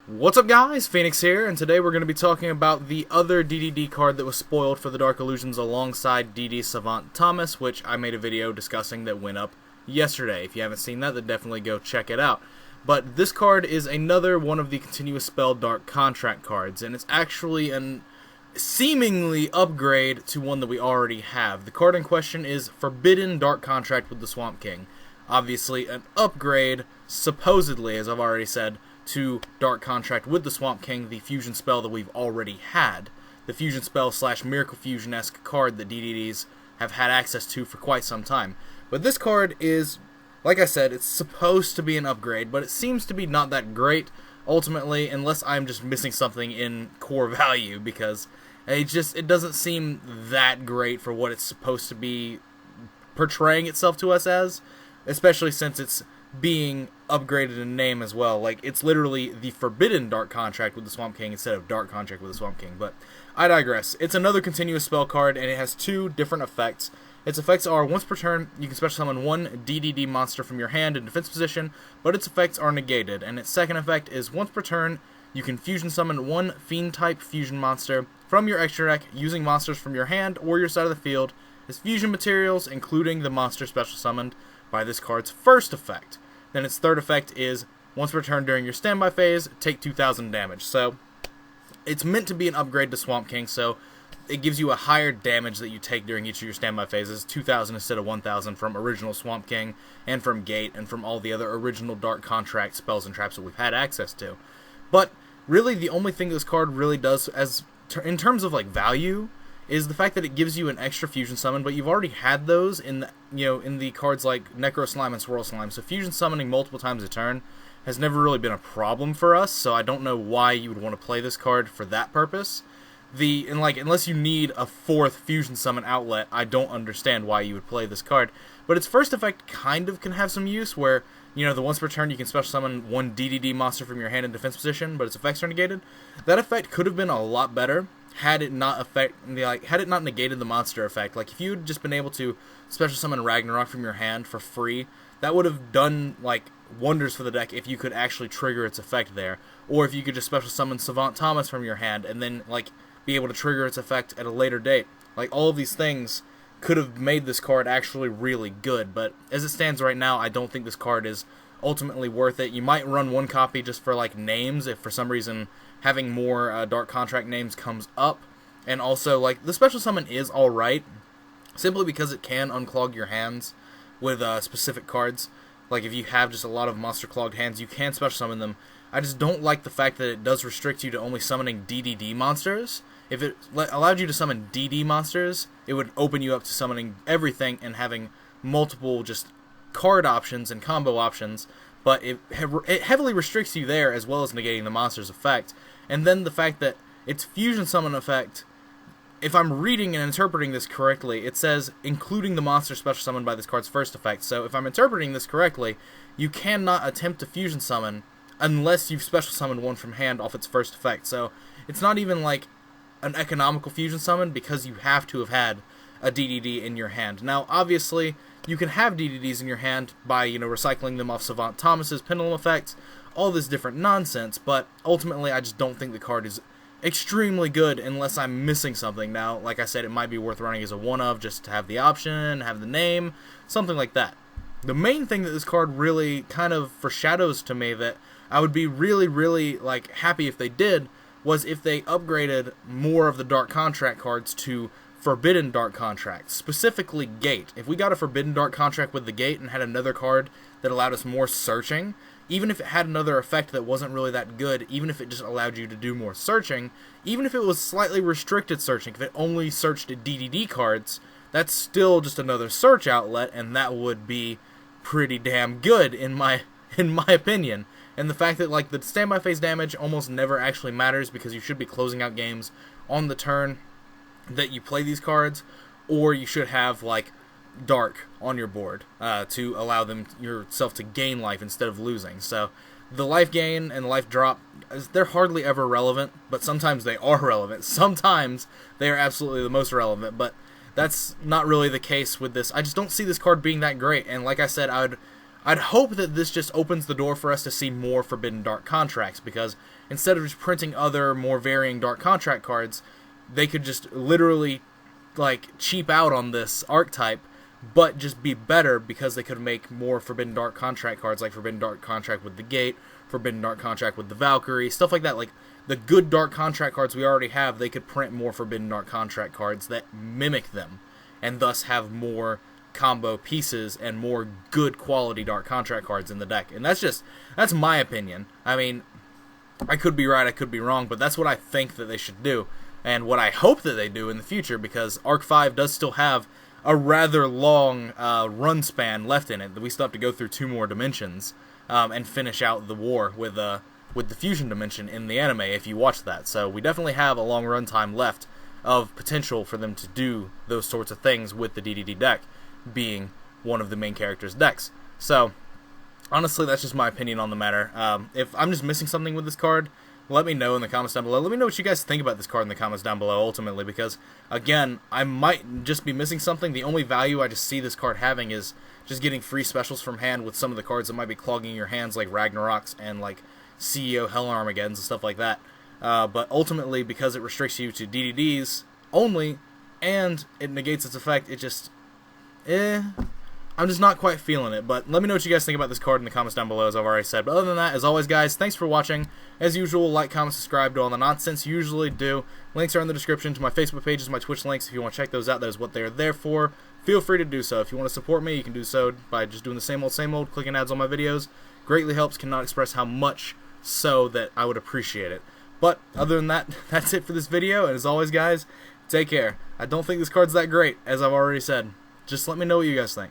What's up guys, Phoenix here, and today we're going to be talking about the other DDD card that was spoiled for the Dark Illusions alongside DD Savant Thomas, which I made a video discussing that went up yesterday. If you haven't seen that, then definitely go check it out. But this card is another one of the Continuous Spell Dark Contract cards, and it's actually an seemingly upgrade to one that we already have. The card in question is Forbidden Dark Contract with the Swamp King. Obviously an upgrade, supposedly, as I've already said, to Dark Contract with the Swamp King, the fusion spell that we've already had. The fusion spell / Miracle Fusion-esque card that DDDs have had access to for quite some time. But this card is, like I said, it's supposed to be an upgrade, but it seems to be not that great, ultimately, unless I'm just missing something in core value, because it doesn't seem that great for what it's supposed to be portraying itself to us as, especially since it's being upgraded in name as well. Like, it's literally the Forbidden Dark Contract with the Swamp King instead of Dark Contract with the Swamp King, but I digress. It's another continuous spell card, and it has two different effects. Its effects are, once per turn, you can special summon one DDD monster from your hand in defense position, but its effects are negated, and its second effect is, once per turn, you can fusion summon one Fiend-type fusion monster from your extra deck using monsters from your hand or your side of the field as fusion materials, including the monster special summoned by this card's first effect. Then its third effect is, once per turn during your standby phase, take 2,000 damage. So, it's meant to be an upgrade to Swamp King, so it gives you a higher damage that you take during each of your standby phases, 2,000 instead of 1,000 from original Swamp King, and from Gate, and from all the other original Dark Contract spells and traps that we've had access to. But, really, the only thing this card really does, in terms of, like, value, is the fact that it gives you an extra fusion summon, but you've already had those in the cards like Necro Slime and Swirl Slime. So fusion summoning multiple times a turn has never really been a problem for us. So I don't know why you would want to play this card for that purpose. Unless you need a fourth fusion summon outlet, I don't understand why you would play this card. But its first effect kind of can have some use, where the once per turn you can special summon one DDD monster from your hand in defense position, but its effects are negated. That effect could have been a lot better had it not negated the monster effect. Like, if you'd just been able to special summon Ragnarok from your hand for free, that would have done, like, wonders for the deck if you could actually trigger its effect there. Or if you could just special summon Savant Thomas from your hand and then, like, be able to trigger its effect at a later date. Like, all of these things could have made this card actually really good, but as it stands right now, I don't think this card is ultimately worth it. You might run one copy just for, like, names, if for some reason having more Dark Contract names comes up. And also, like, the special summon is alright, simply because it can unclog your hands with specific cards. Like, if you have just a lot of monster clogged hands, you can special summon them. I just don't like the fact that it does restrict you to only summoning DDD monsters. If it allowed you to summon DD monsters, it would open you up to summoning everything and having multiple just card options and combo options, but it heavily restricts you there, as well as negating the monster's effect. And then the fact that its fusion summon effect, if I'm reading and interpreting this correctly, it says including the monster special summoned by this card's first effect. So if I'm interpreting this correctly, you cannot attempt to fusion summon unless you've special summoned one from hand off its first effect. So it's not even like an economical fusion summon, because you have to have had a DDD in your hand. Now, obviously, you can have DDDs in your hand by, recycling them off Savant Thomas's Pendulum effect, all this different nonsense, but ultimately I just don't think the card is extremely good unless I'm missing something. Now, like I said, it might be worth running as a one-of just to have the option, have the name, something like that. The main thing that this card really kind of foreshadows to me that I would be really, really, like, happy if they did, was if they upgraded more of the Dark Contract cards to Forbidden Dark Contract, specifically Gate. If we got a Forbidden Dark Contract with the Gate and had another card that allowed us more searching, even if it had another effect that wasn't really that good, even if it just allowed you to do more searching, even if it was slightly restricted searching, if it only searched DDD cards, that's still just another search outlet, and that would be pretty damn good in my opinion. And the fact that, like, the standby phase damage almost never actually matters, because you should be closing out games on the turn that you play these cards, or you should have, like, Dark on your board to allow yourself to gain life instead of losing. So the life gain and life drop, they're hardly ever relevant, but sometimes they are relevant. Sometimes they are absolutely the most relevant, but that's not really the case with this. I just don't see this card being that great, and like I said, I'd hope that this just opens the door for us to see more Forbidden Dark contracts, because instead of just printing other, more varying Dark contract cards, they could just literally, like, cheap out on this archetype, but just be better because they could make more Forbidden Dark contract cards, like Forbidden Dark contract with the Gate, Forbidden Dark contract with the Valkyrie, stuff like that. Like, the good Dark contract cards we already have, they could print more Forbidden Dark contract cards that mimic them, and thus have more combo pieces and more good quality Dark contract cards in the deck. And that's my opinion. I mean, I could be right, I could be wrong, but that's what I think that they should do, and what I hope that they do in the future, because Arc 5 does still have a rather long run span left in it. We still have to go through 2 more dimensions and finish out the war with the fusion dimension in the anime, if you watch that. So we definitely have a long run time left of potential for them to do those sorts of things with the DDD deck being one of the main characters' decks. So honestly, that's just my opinion on the matter. If I'm just missing something with this card, let me know in the comments down below. Let me know what you guys think about this card in the comments down below, ultimately, because, again, I might just be missing something. The only value I just see this card having is just getting free specials from hand with some of the cards that might be clogging your hands, like Ragnaroks and, like, CEO Hell Armageddons and stuff like that. But ultimately, because it restricts you to DDDs only, and it negates its effect, it just... I'm just not quite feeling it. But let me know what you guys think about this card in the comments down below, as I've already said. But other than that, as always, guys, thanks for watching. As usual, like, comment, subscribe, do all the nonsense you usually do. Links are in the description to my Facebook pages, my Twitch links. If you want to check those out, that is what they are there for. Feel free to do so. If you want to support me, you can do so by just doing the same old, clicking ads on my videos. Greatly helps, cannot express how much so that I would appreciate it. But other than that, that's it for this video. And as always, guys, take care. I don't think this card's that great, as I've already said. Just let me know what you guys think.